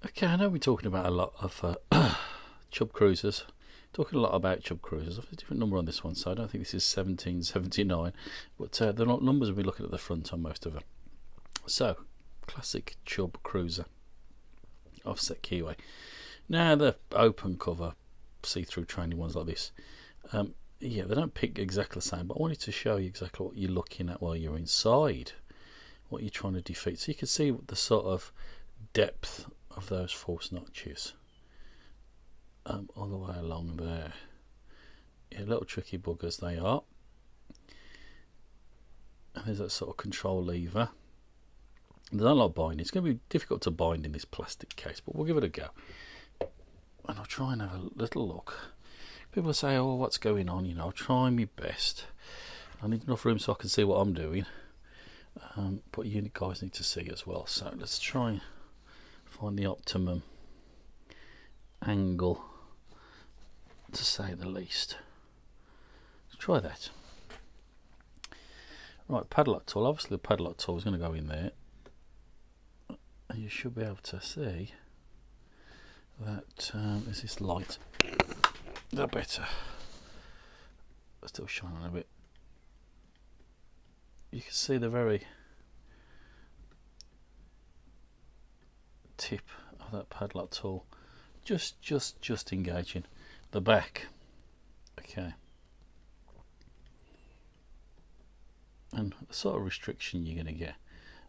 Okay, I know we're talking about a lot of Chubb cruisers. Talking a lot about Chubb cruisers. I've a different number on this one, so I don't think this is 1779, but the numbers we'll be looking at the front on most of them. So, classic Chubb cruiser, offset keyway. Now the open cover, see-through training ones like this, yeah, they don't pick exactly the same, but I wanted to show you exactly what you're looking at while you're inside, what you're trying to defeat, so you can see the sort of depth of those false notches all the way along there. Yeah, little tricky buggers they are. And there's that sort of control lever. There's not a lot of binding. It's going to be difficult to bind in this plastic case, but we'll give it a go. And I'll try and have a little look. People say, oh, what's going on? You know, I'll try my best. I need enough room so I can see what I'm doing. But you guys need to see as well. So let's try and find the optimum angle, to say the least. Let's try that. Right, padlock tool. Obviously the padlock tool is going to go in there. And you should be able to see that is this light. They're better. Still shining a bit. You can see the very tip of that padlock tool just engaging the back. Okay. And the sort of restriction you're going to get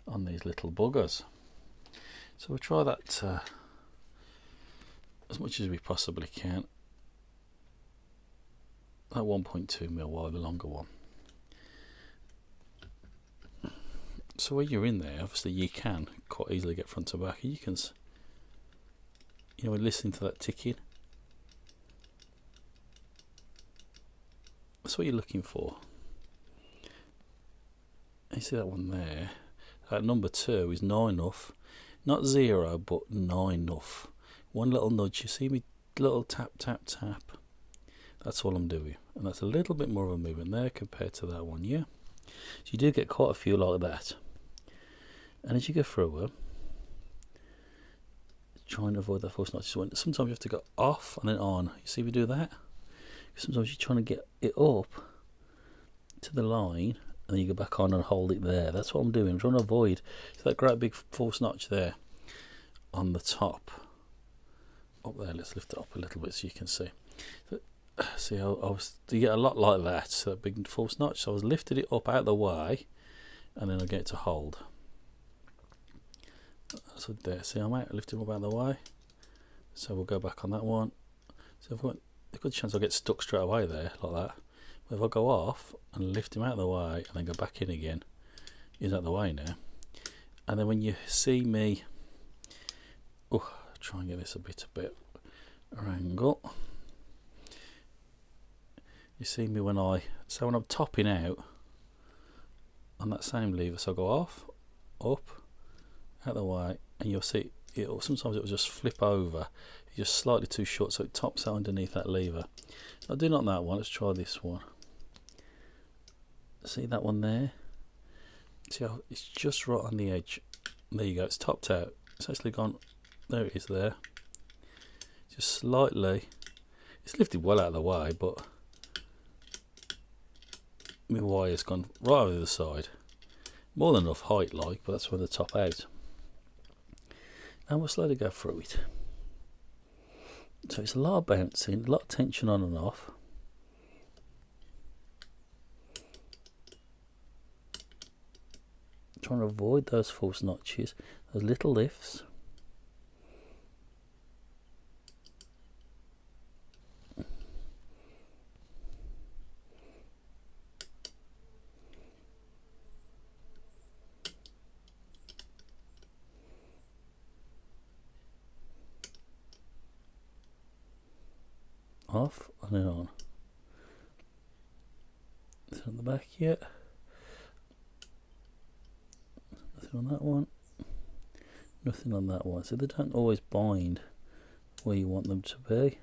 on these little buggers. So we'll try that as much as we possibly can. That 1.2mm wide, the longer one. So when you're in there, obviously you can quite easily get front to back. You can, you know, listening to that ticking. That's what you're looking for. You see that one there? That number 2 is 9 enough. Not 0, but 9 enough. One little nudge. You see me little tap, tap, tap. That's all I'm doing. And that's a little bit more of a movement there compared to that one, yeah? So you do get quite a few like that. And as you go through them, try and avoid that false notch. Sometimes you have to go off and then on. You see me do that? Sometimes you're trying to get it up to the line and then you go back on and hold it there. That's what I'm doing. I'm trying to avoid that great big false notch there on the top. Up there, let's lift it up a little bit so you can see. See, you get a lot like that, so that big false notch. So I was lifted it up out of the way and then I get it to hold. So there, see I'm out, lift it up out of the way. So we'll go back on that one. So I've got a good chance I'll get stuck straight away there, like that. But if I go off and lift him out of the way and then go back in again, he's out of the way now. And then when you see me, try and get this a bit angle. You see me when I'm topping out on that same lever, so I go off, up, out the way, and you'll see sometimes it will just flip over. It's just slightly too short, so it tops out underneath that lever. I'll do not that one. Let's try this one. See that one there? See how it's just right on the edge. There you go. It's topped out. It's actually gone. There it is. There. Just slightly. It's lifted well out of the way, but my wire's gone right over the side. More than enough height, like, but that's where the top out. And we'll slowly go through it. So it's a lot of bouncing, a lot of tension on and off. Trying to avoid those false notches, those little lifts. Off and then on. Nothing on the back yet. Nothing on that one. Nothing on that one. So they don't always bind where you want them to be.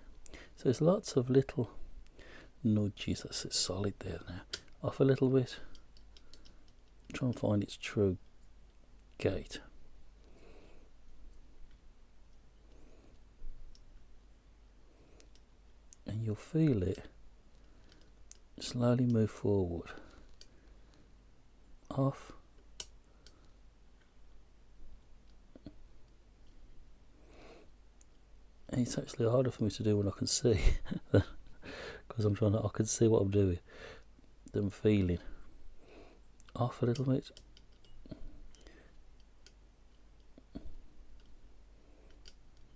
So there's lots of little nudges. That's it, solid there now. Off a little bit. Try and find its true gate. and you'll feel it slowly move forward, off, and it's actually harder for me to do when I can see because I can see what I'm doing, than feeling. Off a little bit,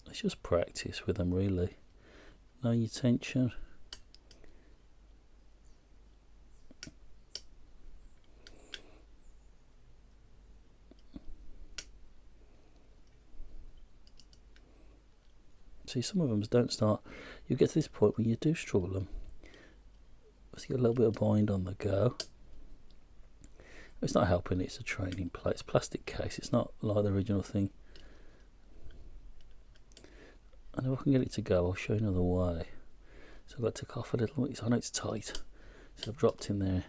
it's just practice with them really. Know your tension. See, some of them don't start. You get to this point when you do struggle them. Let's get a little bit of bind on the go. It's not helping, it's a training plate. It's a plastic case, it's not like the original thing. And if I can get it to go, I'll show you another way. So I've got to take off a little bit. I know it's tight, so I've dropped in there.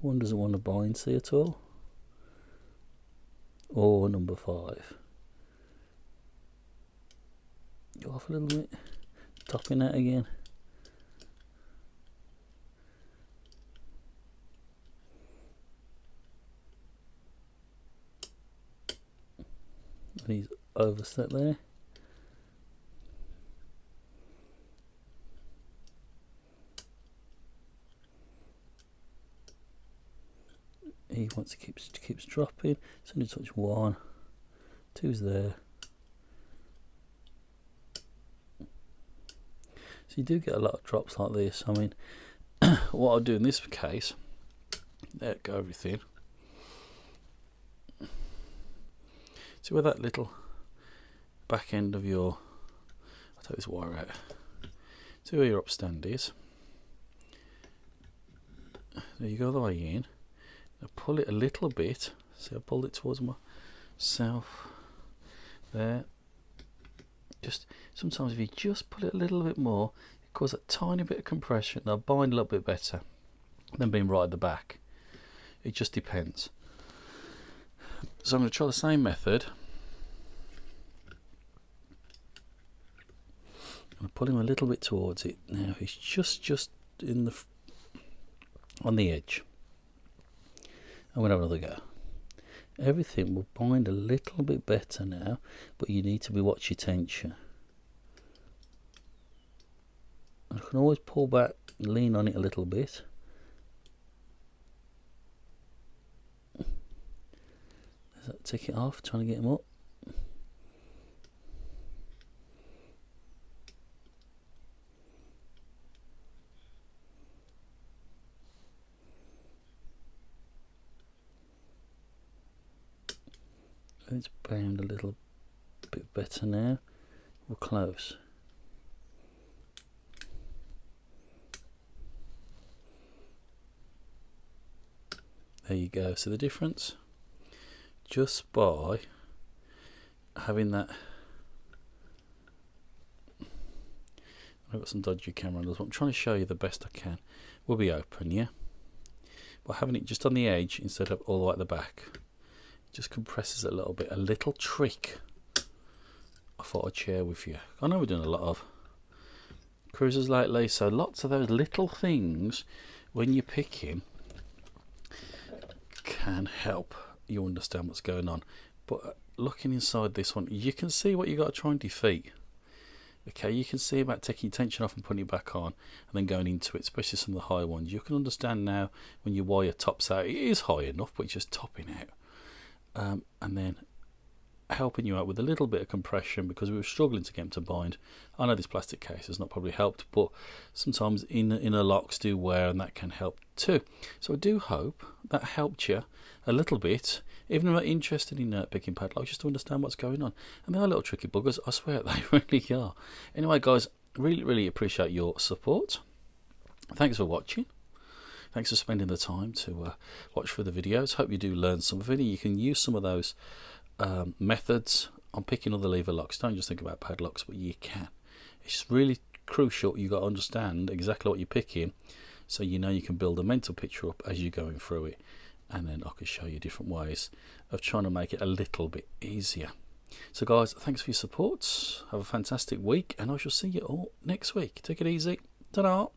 One doesn't want to bind, see at all. Or number 5. Go off a little bit, topping out again. And he's overset there. He wants to keeps dropping. So only touch 1, 2's there. So you do get a lot of drops like this. I mean, what I'll do in this case, there go everything. See where that little back end of your, I'll take this wire out. See where your upstand is. There you go the way in. Now pull it a little bit. See, I pulled it towards myself there. Just sometimes if you just pull it a little bit more, it causes a tiny bit of compression. They'll bind a little bit better than being right at the back. It just depends. So I'm going to try the same method. I'm going to pull him a little bit towards it. Now he's just in the on the edge. I'm going to have another go. Everything will bind a little bit better now, but you need to watch your tension. I can always pull back, lean on it a little bit. Take it off, trying to get him up. It's bound a little bit better now. We're close. There you go. So the difference, just by having that, I've got some dodgy camera angles, but I'm trying to show you the best I can. We'll be open, yeah? By having it just on the edge instead of all the way at the back, just compresses it a little bit. A little trick I thought I'd share with you. I know we're doing a lot of cruisers lately, so lots of those little things when you're picking can help you understand what's going on. But looking inside this one, you can see what you got to try and defeat. Okay, you can see about taking tension off and putting it back on and then going into it, especially some of the higher ones. You can understand now when your wire tops out, it is high enough, but it's just topping out. And then helping you out with a little bit of compression, because we were struggling to get them to bind. I know this plastic case has not probably helped, but sometimes inner locks do wear, and that can help too. So I do hope that helped you a little bit, even if you're not interested in picking padlocks, just to understand what's going on. And they are little tricky buggers, I swear they really are. Anyway guys, really appreciate your support. Thanks for watching. Thanks for spending the time to watch for the videos. Hope you do learn some of it. You can use some of those methods on picking other lever locks. Don't just think about padlocks, but you can. It's really crucial. You've got to understand exactly what you're picking so you know you can build a mental picture up as you're going through it, and then I can show you different ways of trying to make it a little bit easier. So guys, thanks for your support, have a fantastic week, and I shall see you all next week. Take it easy. Ta-da.